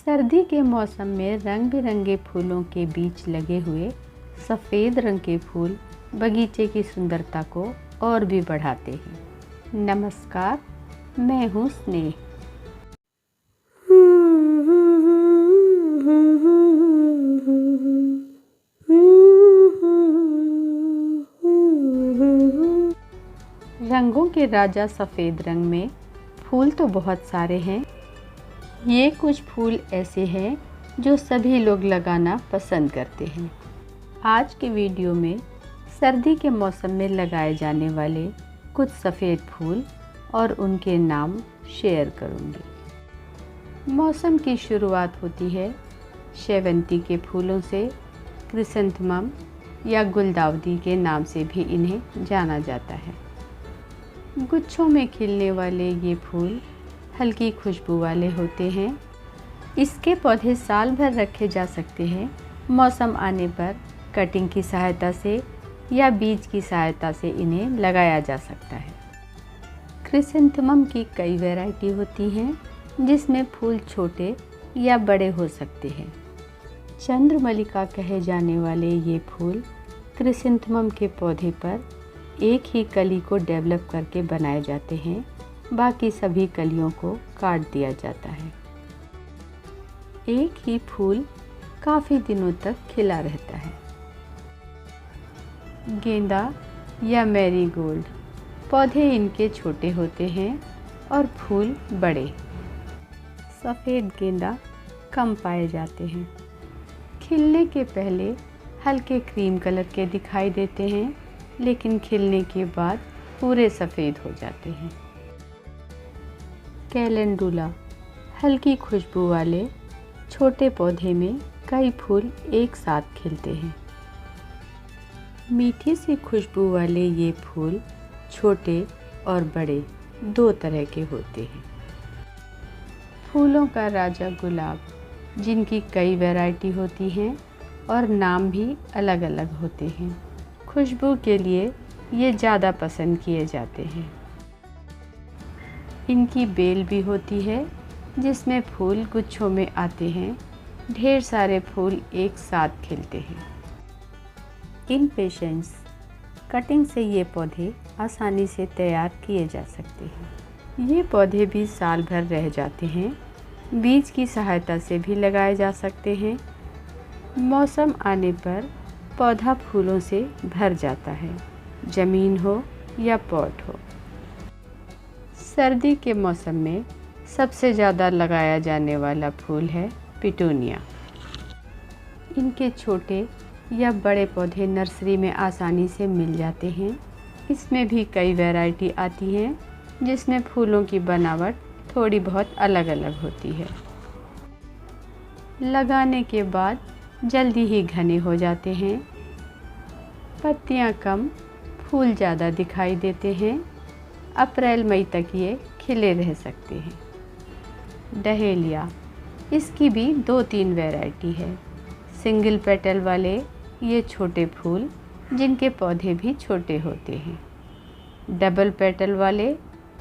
सर्दी के मौसम में रंग बिरंगे फूलों के बीच लगे हुए सफ़ेद रंग के फूल बगीचे की सुंदरता को और भी बढ़ाते हैं। नमस्कार, मैं हूँ स्नेह। रंगों के राजा सफ़ेद रंग में फूल तो बहुत सारे हैं। ये कुछ फूल ऐसे हैं जो सभी लोग लगाना पसंद करते हैं। आज के वीडियो में सर्दी के मौसम में लगाए जाने वाले कुछ सफ़ेद फूल और उनके नाम शेयर करूँगी। मौसम की शुरुआत होती है शेवंती के फूलों से। क्रिसैंथेमम या गुलदाउदी के नाम से भी इन्हें जाना जाता है। गुच्छों में खिलने वाले ये फूल हल्की खुशबू वाले होते हैं। इसके पौधे साल भर रखे जा सकते हैं। मौसम आने पर कटिंग की सहायता से या बीज की सहायता से इन्हें लगाया जा सकता है। क्रिसैंथेमम की कई वैरायटी होती हैं जिसमें फूल छोटे या बड़े हो सकते हैं। चंद्रमल्लिका कहे जाने वाले ये फूल क्रिसैंथेमम के पौधे पर एक ही कली को डेवलप करके बनाए जाते हैं। बाकी सभी कलियों को काट दिया जाता है। एक ही फूल काफ़ी दिनों तक खिला रहता है। गेंदा या मैरीगोल्ड, पौधे इनके छोटे होते हैं और फूल बड़े। सफ़ेद गेंदा कम पाए जाते हैं। खिलने के पहले हल्के क्रीम कलर के दिखाई देते हैं, लेकिन खिलने के बाद पूरे सफ़ेद हो जाते हैं। कैलेंडुला, हल्की खुशबू वाले छोटे पौधे में कई फूल एक साथ खिलते हैं। मीठी सी खुशबू वाले ये फूल छोटे और बड़े दो तरह के होते हैं। फूलों का राजा गुलाब, जिनकी कई वैरायटी होती हैं और नाम भी अलग अलग होते हैं। खुशबू के लिए ये ज़्यादा पसंद किए जाते हैं। इनकी बेल भी होती है जिसमें फूल गुच्छों में आते हैं। ढेर सारे फूल एक साथ खिलते हैं। इम्पेशंस, कटिंग से ये पौधे आसानी से तैयार किए जा सकते हैं। ये पौधे भी साल भर रह जाते हैं। बीज की सहायता से भी लगाए जा सकते हैं। मौसम आने पर पौधा फूलों से भर जाता है, ज़मीन हो या पॉट हो। सर्दी के मौसम में सबसे ज़्यादा लगाया जाने वाला फूल है पिटूनिया। इनके छोटे या बड़े पौधे नर्सरी में आसानी से मिल जाते हैं। इसमें भी कई वैरायटी आती हैं जिसमें फूलों की बनावट थोड़ी बहुत अलग अलग होती है। लगाने के बाद जल्दी ही घने हो जाते हैं। पत्तियां कम, फूल ज़्यादा दिखाई देते हैं। अप्रैल मई तक ये खिले रह सकते हैं। डहेलिया, इसकी भी 2-3 वैरायटी है। सिंगल पेटल वाले ये छोटे फूल जिनके पौधे भी छोटे होते हैं। डबल पेटल वाले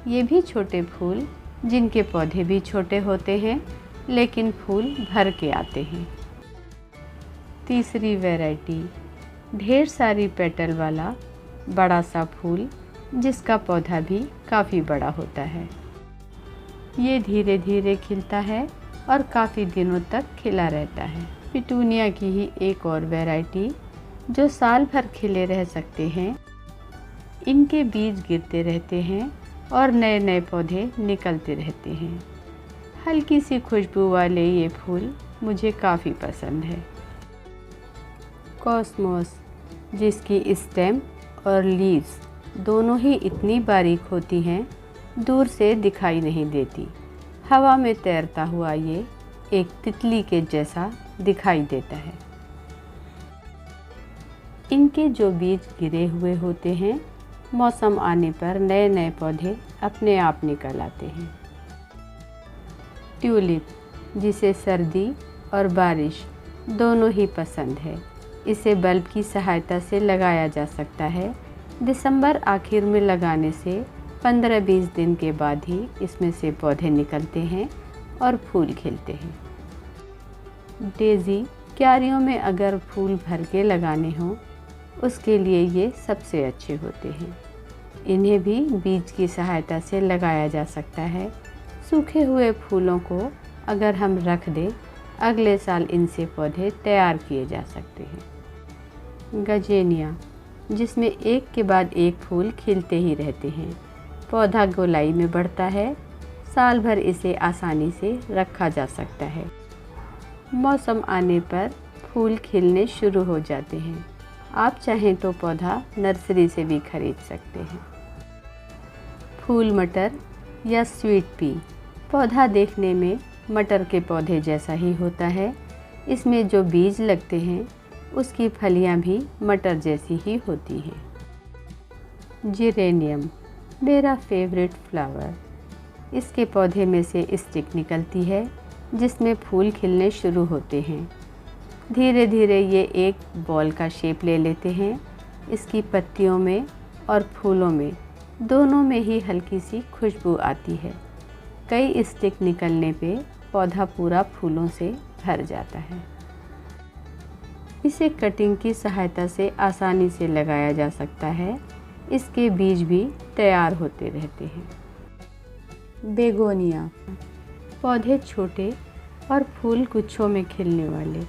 ये भी छोटे फूल जिनके पौधे भी छोटे होते हैं, लेकिन फूल भर के आते हैं। तीसरी वैरायटी ढेर सारी पेटल वाला बड़ा सा फूल जिसका पौधा भी काफ़ी बड़ा होता है। ये धीरे धीरे खिलता है और काफ़ी दिनों तक खिला रहता है। पिटूनिया की ही एक और वैरायटी जो साल भर खिले रह सकते हैं। इनके बीज गिरते रहते हैं और नए नए पौधे निकलते रहते हैं। हल्की सी खुशबू वाले ये फूल मुझे काफ़ी पसंद है। कॉस्मोस, जिसकी स्टेम और लीव्स दोनों ही इतनी बारीक होती हैं दूर से दिखाई नहीं देती। हवा में तैरता हुआ ये एक तितली के जैसा दिखाई देता है। इनके जो बीज गिरे हुए होते हैं, मौसम आने पर नए नए पौधे अपने आप निकल आते हैं। ट्यूलिप, जिसे सर्दी और बारिश दोनों ही पसंद है। इसे बल्ब की सहायता से लगाया जा सकता है। दिसंबर आखिर में लगाने से 15-20 दिन के बाद ही इसमें से पौधे निकलते हैं और फूल खिलते हैं। डेज़ी क्यारियों में अगर फूल भर के लगाने हों, उसके लिए ये सबसे अच्छे होते हैं। इन्हें भी बीज की सहायता से लगाया जा सकता है। सूखे हुए फूलों को अगर हम रख दें, अगले साल इनसे पौधे तैयार किए जा सकते हैं। गजेनिया, जिसमें एक के बाद एक फूल खिलते ही रहते हैं। पौधा गोलाई में बढ़ता है, साल भर इसे आसानी से रखा जा सकता है। मौसम आने पर फूल खिलने शुरू हो जाते हैं। आप चाहें तो पौधा नर्सरी से भी खरीद सकते हैं। फूल मटर या स्वीट पी, पौधा देखने में मटर के पौधे जैसा ही होता है। इसमें जो बीज लगते हैं उसकी फलियां भी मटर जैसी ही होती हैं। जिरेनियम मेरा फेवरेट फ्लावर। इसके पौधे में से स्टिक निकलती है जिसमें फूल खिलने शुरू होते हैं। धीरे धीरे ये एक बॉल का शेप ले लेते हैं। इसकी पत्तियों में और फूलों में दोनों में ही हल्की सी खुशबू आती है। कई स्टिक निकलने पे पौधा पूरा फूलों से भर जाता है। इसे कटिंग की सहायता से आसानी से लगाया जा सकता है। इसके बीज भी तैयार होते रहते हैं। बेगोनिया, पौधे छोटे और फूल गुच्छों में खिलने वाले।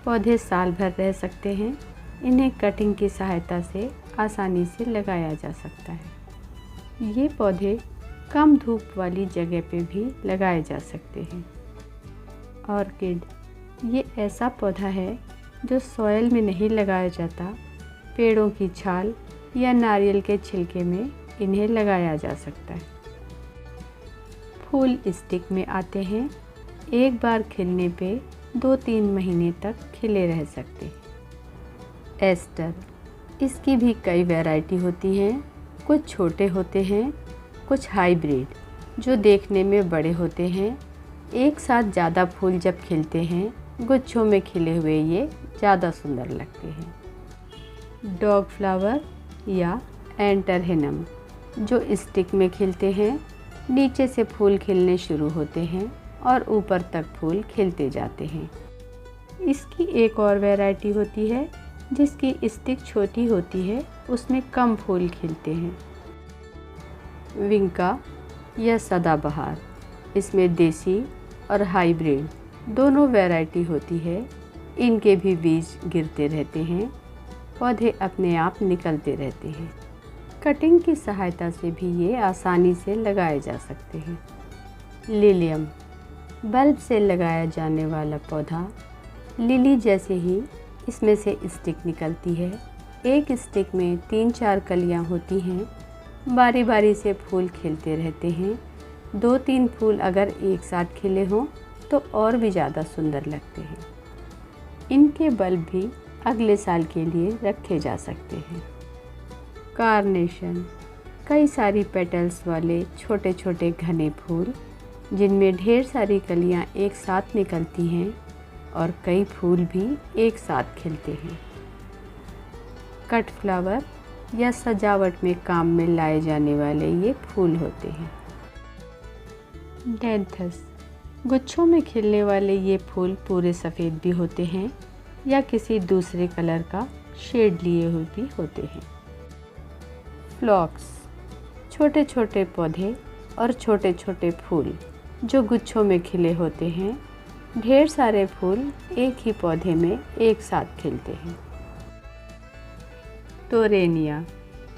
पौधे साल भर रह सकते हैं। इन्हें कटिंग की सहायता से आसानी से लगाया जा सकता है। ये पौधे कम धूप वाली जगह पे भी लगाए जा सकते हैं। ऑर्किड, ये ऐसा पौधा है जो सॉइल में नहीं लगाया जाता। पेड़ों की छाल या नारियल के छिलके में इन्हें लगाया जा सकता है। फूल स्टिक में आते हैं। एक बार खिलने पे 2-3 महीने तक खिले रह सकते हैं। एस्टर, इसकी भी कई वैरायटी होती हैं। कुछ छोटे होते हैं, कुछ हाइब्रिड जो देखने में बड़े होते हैं। एक साथ ज़्यादा फूल जब खिलते हैं, गुच्छों में खिले हुए ये ज़्यादा सुंदर लगते हैं। डॉग फ्लावर या एंटरहेनम, जो स्टिक में खिलते हैं। नीचे से फूल खिलने शुरू होते हैं और ऊपर तक फूल खिलते जाते हैं। इसकी एक और वैरायटी होती है जिसकी स्टिक छोटी होती है, उसमें कम फूल खिलते हैं। विंका या सदाबहार, इसमें देसी और हाइब्रिड दोनों वैरायटी होती है। इनके भी बीज गिरते रहते हैं। पौधे अपने आप निकलते रहते हैं। कटिंग की सहायता से भी ये आसानी से लगाए जा सकते हैं। लिलियम, बल्ब से लगाया जाने वाला पौधा। लिली जैसे ही इसमें से स्टिक निकलती है। एक स्टिक में 3-4 कलियां होती हैं। बारी बारी से फूल खिलते रहते हैं। 2-3 फूल अगर एक साथ खिले हों तो और भी ज़्यादा सुंदर लगते हैं। इनके बल्ब भी अगले साल के लिए रखे जा सकते हैं। कार्नेशन, कई सारी पेटल्स वाले छोटे छोटे घने फूल जिनमें ढेर सारी कलियां एक साथ निकलती हैं और कई फूल भी एक साथ खिलते हैं। कट फ्लावर या सजावट में काम में लाए जाने वाले ये फूल होते हैं। डेंथस, गुच्छों में खिलने वाले ये फूल पूरे सफ़ेद भी होते हैं या किसी दूसरे कलर का शेड लिए हुए भी होते हैं। फ्लॉक्स, छोटे छोटे पौधे और छोटे छोटे फूल जो गुच्छों में खिले होते हैं। ढेर सारे फूल एक ही पौधे में एक साथ खिलते हैं। टोरेनिया,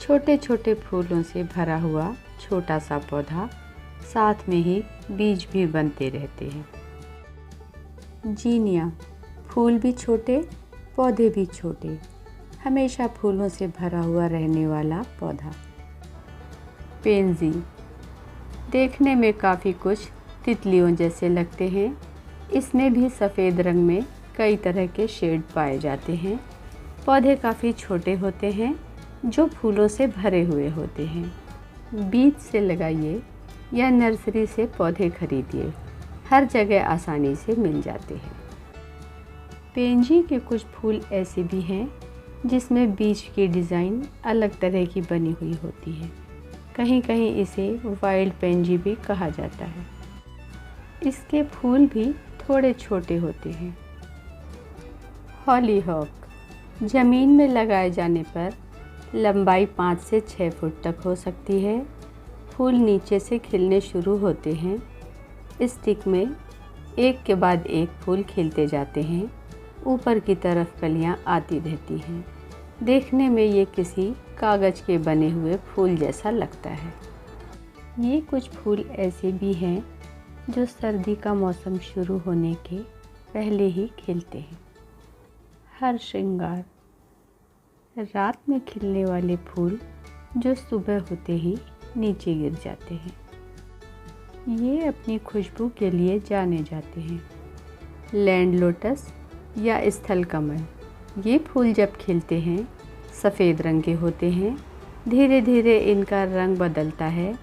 छोटे छोटे फूलों से भरा हुआ छोटा सा पौधा, साथ में ही बीज भी बनते रहते हैं। जीनिया, फूल भी छोटे, पौधे भी छोटे, हमेशा फूलों से भरा हुआ रहने वाला पौधा। पेंजी, देखने में काफ़ी कुछ तितलियों जैसे लगते हैं। इसमें भी सफ़ेद रंग में कई तरह के शेड पाए जाते हैं। पौधे काफ़ी छोटे होते हैं जो फूलों से भरे हुए होते हैं। बीज से लगाइए या नर्सरी से पौधे खरीदिए, हर जगह आसानी से मिल जाते हैं। पेंजी के कुछ फूल ऐसे भी हैं जिसमें बीज की डिज़ाइन अलग तरह की बनी हुई होती है। कहीं कहीं इसे वाइल्ड पेंजी भी कहा जाता है। इसके फूल भी थोड़े छोटे होते हैं हॉलीहॉक ज़मीन में लगाए जाने पर लंबाई 5 से 6 फुट तक हो सकती है। फूल नीचे से खिलने शुरू होते हैं। स्टिक में एक के बाद एक फूल खिलते जाते हैं। ऊपर की तरफ कलियां आती रहती हैं। देखने में ये किसी कागज़ के बने हुए फूल जैसा लगता है। ये कुछ फूल ऐसे भी हैं जो सर्दी का मौसम शुरू होने के पहले ही खिलते हैं। हर श्रृंगार रात में खिलने वाले फूल जो सुबह होते ही नीचे गिर जाते हैं। ये अपनी खुशबू के लिए जाने जाते हैं। लैंड लोटस या स्थल कमल, ये फूल जब खिलते हैं सफ़ेद रंग के होते हैं। धीरे धीरे इनका रंग बदलता है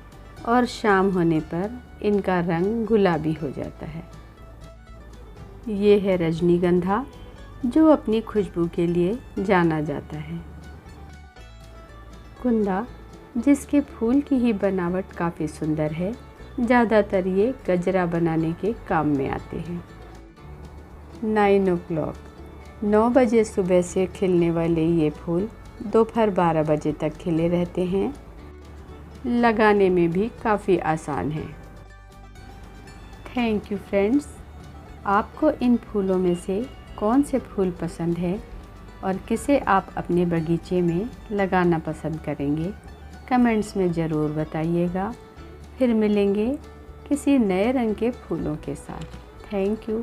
और शाम होने पर इनका रंग गुलाबी हो जाता है। ये है रजनीगंधा, जो अपनी खुशबू के लिए जाना जाता है। कुंदा, जिसके फूल की ही बनावट काफ़ी सुंदर है, ज़्यादातर ये गजरा बनाने के काम में आते हैं। 9 o'clock, 9 बजे सुबह से खिलने वाले ये फूल दोपहर 12 बजे तक खिले रहते हैं। लगाने में भी काफ़ी आसान है। Thank you friends. आपको इन फूलों में से कौन से फूल पसंद है और किसे आप अपने बगीचे में लगाना पसंद करेंगे, कमेंट्स में ज़रूर बताइएगा। फिर मिलेंगे किसी नए रंग के फूलों के साथ। Thank you.